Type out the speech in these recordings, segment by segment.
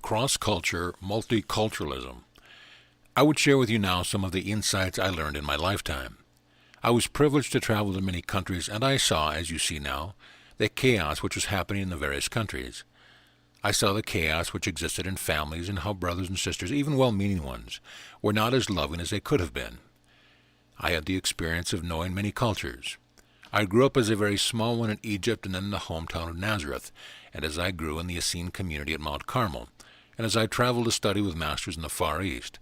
cross-culture multiculturalism. I would share with you now some of the insights I learned in my lifetime. I was privileged to travel to many countries, and I saw, as you see now, the chaos which was happening in the various countries. I saw the chaos which existed in families and how brothers and sisters, even well-meaning ones, were not as loving as they could have been. I had the experience of knowing many cultures. I grew up as a very small one in Egypt and then in the hometown of Nazareth, and as I grew in the Essene community at Mount Carmel, and as I traveled to study with masters in the Far East,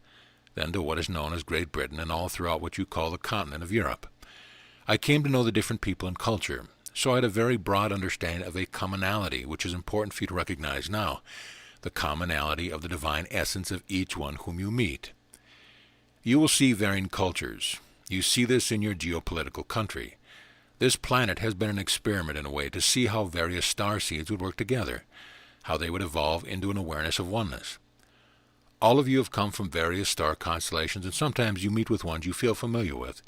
then to what is known as Great Britain and all throughout what you call the continent of Europe. I came to know the different people and culture, so I had a very broad understanding of a commonality, which is important for you to recognize now, the commonality of the divine essence of each one whom you meet. You will see varying cultures. You see this in your geopolitical country. This planet has been an experiment in a way to see how various star seeds would work together, how they would evolve into an awareness of oneness. All of you have come from various star constellations, and sometimes you meet with ones you feel familiar with.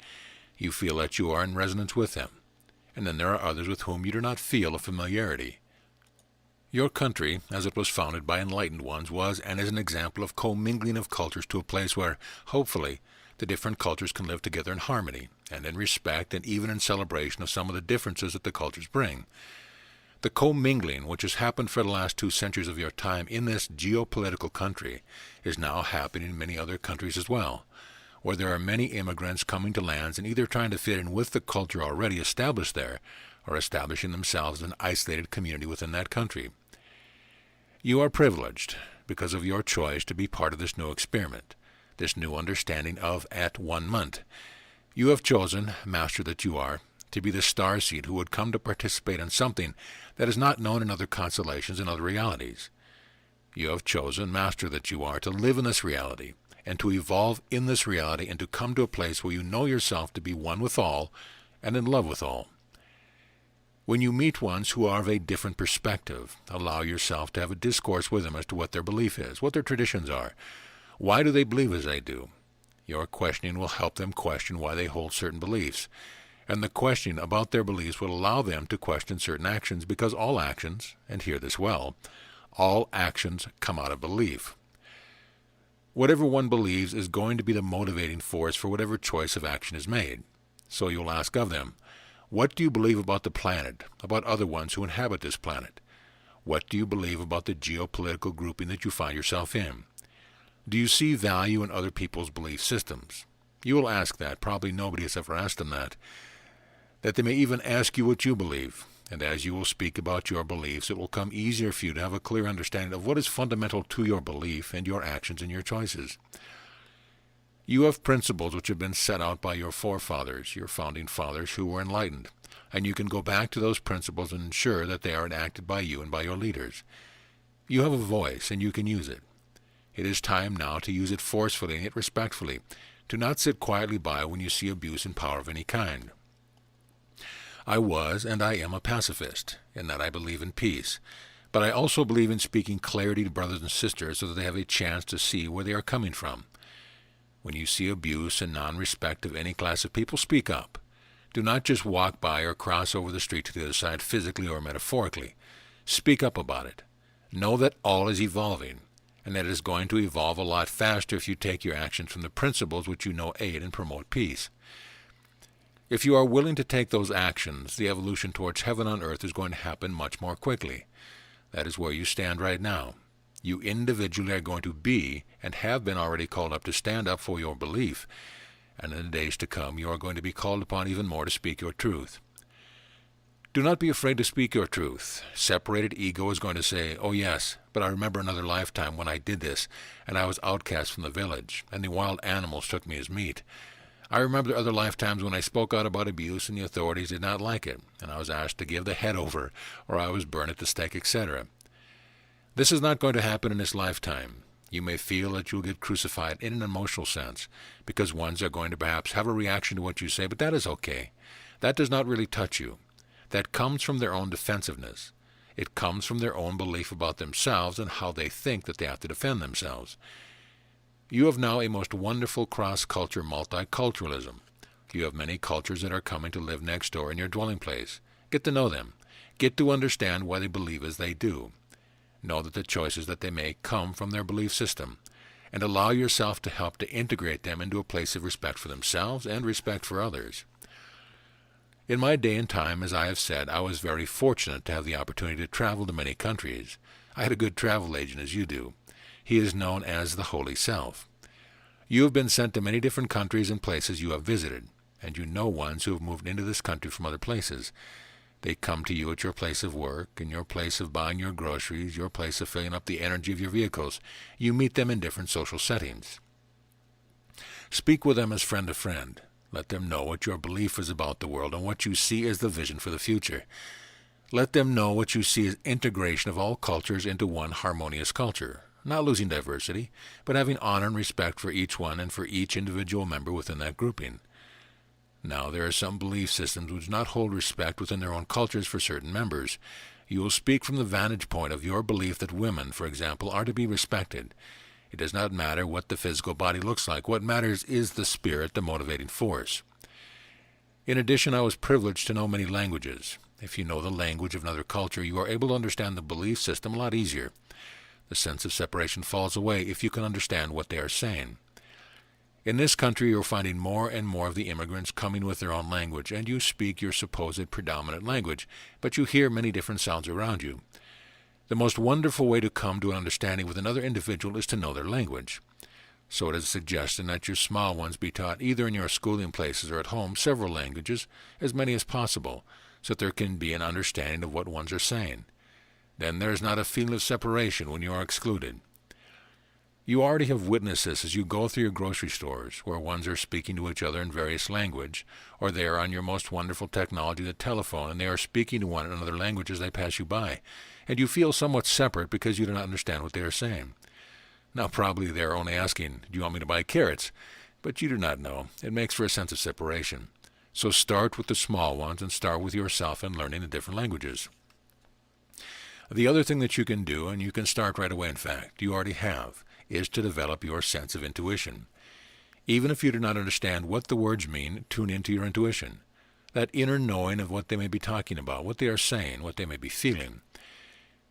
You feel that you are in resonance with them. And then there are others with whom you do not feel a familiarity. Your country, as it was founded by enlightened ones, was and is an example of commingling of cultures to a place where, hopefully, the different cultures can live together in harmony, and in respect, and even in celebration of some of the differences that the cultures bring. The commingling, which has happened for the last 2 centuries of your time in this geopolitical country, is now happening in many other countries as well, where there are many immigrants coming to lands and either trying to fit in with the culture already established there, or establishing themselves as an isolated community within that country. You are privileged, because of your choice, to be part of this new experiment, this new understanding of at 1 month. You have chosen, master that you are, to be the starseed who would come to participate in something that is not known in other constellations and other realities. You have chosen, master that you are, to live in this reality, and to evolve in this reality, and to come to a place where you know yourself to be one with all and in love with all. When you meet ones who are of a different perspective, allow yourself to have a discourse with them as to what their belief is, what their traditions are. Why do they believe as they do? Your questioning will help them question why they hold certain beliefs, and the questioning about their beliefs will allow them to question certain actions, because all actions, and hear this well, all actions come out of belief. Whatever one believes is going to be the motivating force for whatever choice of action is made. So you'll ask of them, what do you believe about the planet, about other ones who inhabit this planet? What do you believe about the geopolitical grouping that you find yourself in? Do you see value in other people's belief systems? You will ask that. Probably nobody has ever asked them that. That they may even ask you what you believe. And as you will speak about your beliefs, it will come easier for you to have a clear understanding of what is fundamental to your belief and your actions and your choices. You have principles which have been set out by your forefathers, your founding fathers who were enlightened, and you can go back to those principles and ensure that they are enacted by you and by your leaders. You have a voice, and you can use it. It is time now to use it forcefully and yet respectfully, to not sit quietly by when you see abuse and power of any kind. I was and I am a pacifist, in that I believe in peace, but I also believe in speaking clarity to brothers and sisters so that they have a chance to see where they are coming from. When you see abuse and non-respect of any class of people, speak up. Do not just walk by or cross over the street to the other side physically or metaphorically. Speak up about it. Know that all is evolving, and that it is going to evolve a lot faster if you take your actions from the principles which you know aid and promote peace. If you are willing to take those actions, the evolution towards heaven on earth is going to happen much more quickly. That is where you stand right now. You individually are going to be, and have been already called up to stand up for your belief, and in the days to come you are going to be called upon even more to speak your truth. Do not be afraid to speak your truth. Separated ego is going to say, oh yes, but I remember another lifetime when I did this, and I was outcast from the village, and the wild animals took me as meat. I remember other lifetimes when I spoke out about abuse and the authorities did not like it, and I was asked to give the head over, or I was burned at the stake, etc. This is not going to happen in this lifetime. You may feel that you'll get crucified in an emotional sense, because ones are going to perhaps have a reaction to what you say, but that is okay. That does not really touch you. That comes from their own defensiveness. It comes from their own belief about themselves and how they think that they have to defend themselves. You have now a most wonderful cross-culture multiculturalism. You have many cultures that are coming to live next door in your dwelling place. Get to know them. Get to understand why they believe as they do. Know that the choices that they make come from their belief system, and allow yourself to help to integrate them into a place of respect for themselves and respect for others. In my day and time, as I have said, I was very fortunate to have the opportunity to travel to many countries. I had a good travel agent, as you do. He is known as the Holy Self. You have been sent to many different countries and places you have visited, and you know ones who have moved into this country from other places. They come to you at your place of work, in your place of buying your groceries, your place of filling up the energy of your vehicles. You meet them in different social settings. Speak with them as friend to friend. Let them know what your belief is about the world and what you see as the vision for the future. Let them know what you see as integration of all cultures into one harmonious culture, not losing diversity, but having honor and respect for each one and for each individual member within that grouping. Now, there are some belief systems which do not hold respect within their own cultures for certain members. You will speak from the vantage point of your belief that women, for example, are to be respected. It does not matter what the physical body looks like. What matters is the spirit, the motivating force. In addition, I was privileged to know many languages. If you know the language of another culture, you are able to understand the belief system a lot easier. The sense of separation falls away if you can understand what they are saying. In this country, you are finding more and more of the immigrants coming with their own language, and you speak your supposed predominant language, but you hear many different sounds around you. The most wonderful way to come to an understanding with another individual is to know their language. So it is a suggestion that your small ones be taught either in your schooling places or at home several languages, as many as possible, so that there can be an understanding of what ones are saying. Then there is not a feeling of separation when you are excluded. You already have witnessed this as you go through your grocery stores, where ones are speaking to each other in various language, or they are on your most wonderful technology, the telephone, and they are speaking to one in another language as they pass you by, and you feel somewhat separate because you do not understand what they are saying. Now, probably they are only asking, "Do you want me to buy carrots?" But you do not know. It makes for a sense of separation. So start with the small ones and start with yourself and learning the different languages. The other thing that you can do, and you can start right away in fact, you already have, is to develop your sense of intuition. Even if you do not understand what the words mean, tune into your intuition. That inner knowing of what they may be talking about, what they are saying, what they may be feeling.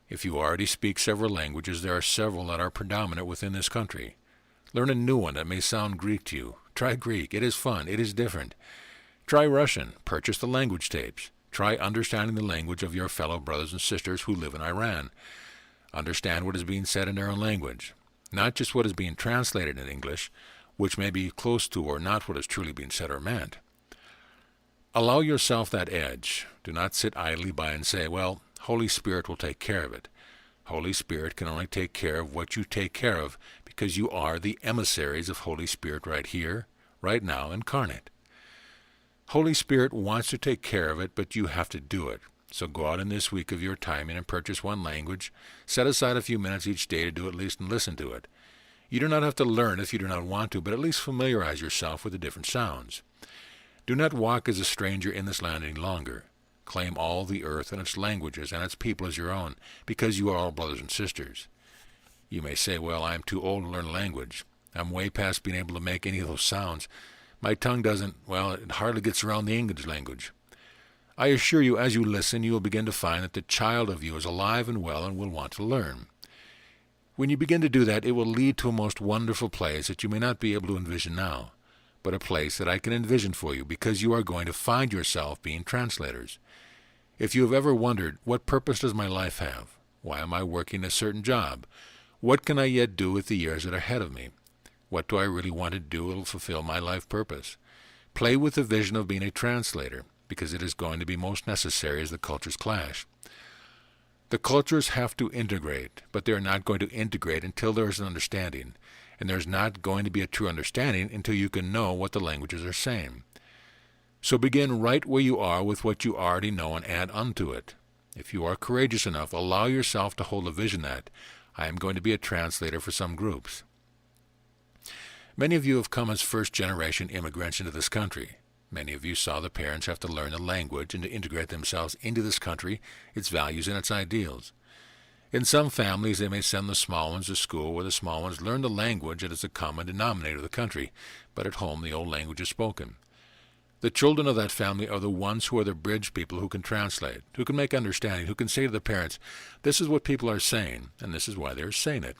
If you already speak several languages, there are several that are predominant within this country. Learn a new one that may sound Greek to you. Try Greek. It is fun. It is different. Try Russian. Purchase the language tapes. Try understanding the language of your fellow brothers and sisters who live in Iran. Understand what is being said in their own language. Not just what is being translated in English, which may be close to or not what is truly being said or meant. Allow yourself that edge. Do not sit idly by and say, "Well, Holy Spirit will take care of it." Holy Spirit can only take care of what you take care of because you are the emissaries of Holy Spirit right here, right now, incarnate. Holy Spirit wants to take care of it, but you have to do it. So go out in this week of your timing and purchase one language. Set aside a few minutes each day to do at least and listen to it. You do not have to learn if you do not want to, but at least familiarize yourself with the different sounds. Do not walk as a stranger in this land any longer. Claim all the earth and its languages and its people as your own, because you are all brothers and sisters. You may say, "Well, I am too old to learn a language. I'm way past being able to make any of those sounds. My tongue doesn't, well, it hardly gets around the English language." I assure you, as you listen, you will begin to find that the child of you is alive and well and will want to learn. When you begin to do that, it will lead to a most wonderful place that you may not be able to envision now, but a place that I can envision for you, because you are going to find yourself being translators. If you have ever wondered, what purpose does my life have? Why am I working a certain job? What can I yet do with the years that are ahead of me? What do I really want to do that will fulfill my life purpose? Play with the vision of being a translator, because it is going to be most necessary as the cultures clash. The cultures have to integrate, but they are not going to integrate until there is an understanding, and there is not going to be a true understanding until you can know what the languages are saying. So begin right where you are with what you already know and add unto it. If you are courageous enough, allow yourself to hold a vision that, I am going to be a translator for some groups. Many of you have come as first-generation immigrants into this country. Many of you saw the parents have to learn the language and to integrate themselves into this country, its values and its ideals. In some families, they may send the small ones to school where the small ones learn the language that is the common denominator of the country, but at home the old language is spoken. The children of that family are the ones who are the bridge people who can translate, who can make understanding, who can say to the parents, this is what people are saying, and this is why they're saying it.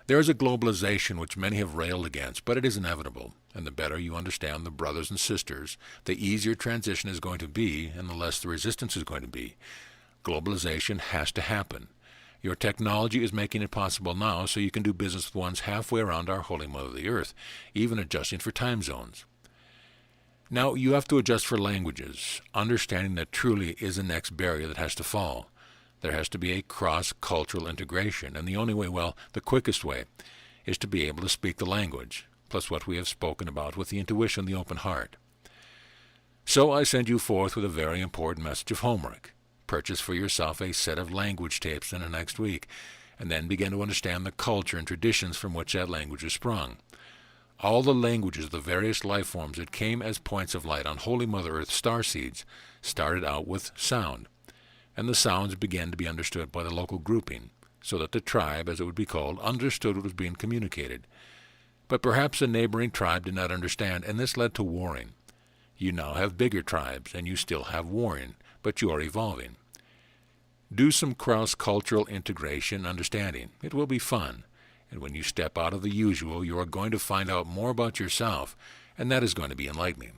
There is a globalization which many have railed against, but it is inevitable, and the better you understand the brothers and sisters, the easier transition is going to be, and the less the resistance is going to be. Globalization has to happen. Your technology is making it possible now, so you can do business with ones halfway around our Holy Mother the Earth, even adjusting for time zones. Now, you have to adjust for languages, understanding that truly is the next barrier that has to fall. There has to be a cross-cultural integration, and the only way, well, the quickest way, is to be able to speak the language, plus what we have spoken about with the intuition, the open heart. So I send you forth with a very important message of homework. Purchase for yourself a set of language tapes in the next week, and then begin to understand the culture and traditions from which that language is sprung. All the languages of the various life forms that came as points of light on Holy Mother Earth starseeds started out with sound, and the sounds began to be understood by the local grouping, so that the tribe, as it would be called, understood what was being communicated. But perhaps a neighboring tribe did not understand, and this led to warring. You now have bigger tribes, and you still have warring, but you are evolving. Do some cross-cultural integration and understanding. It will be fun. And when you step out of the usual, you are going to find out more about yourself, and that is going to be enlightening.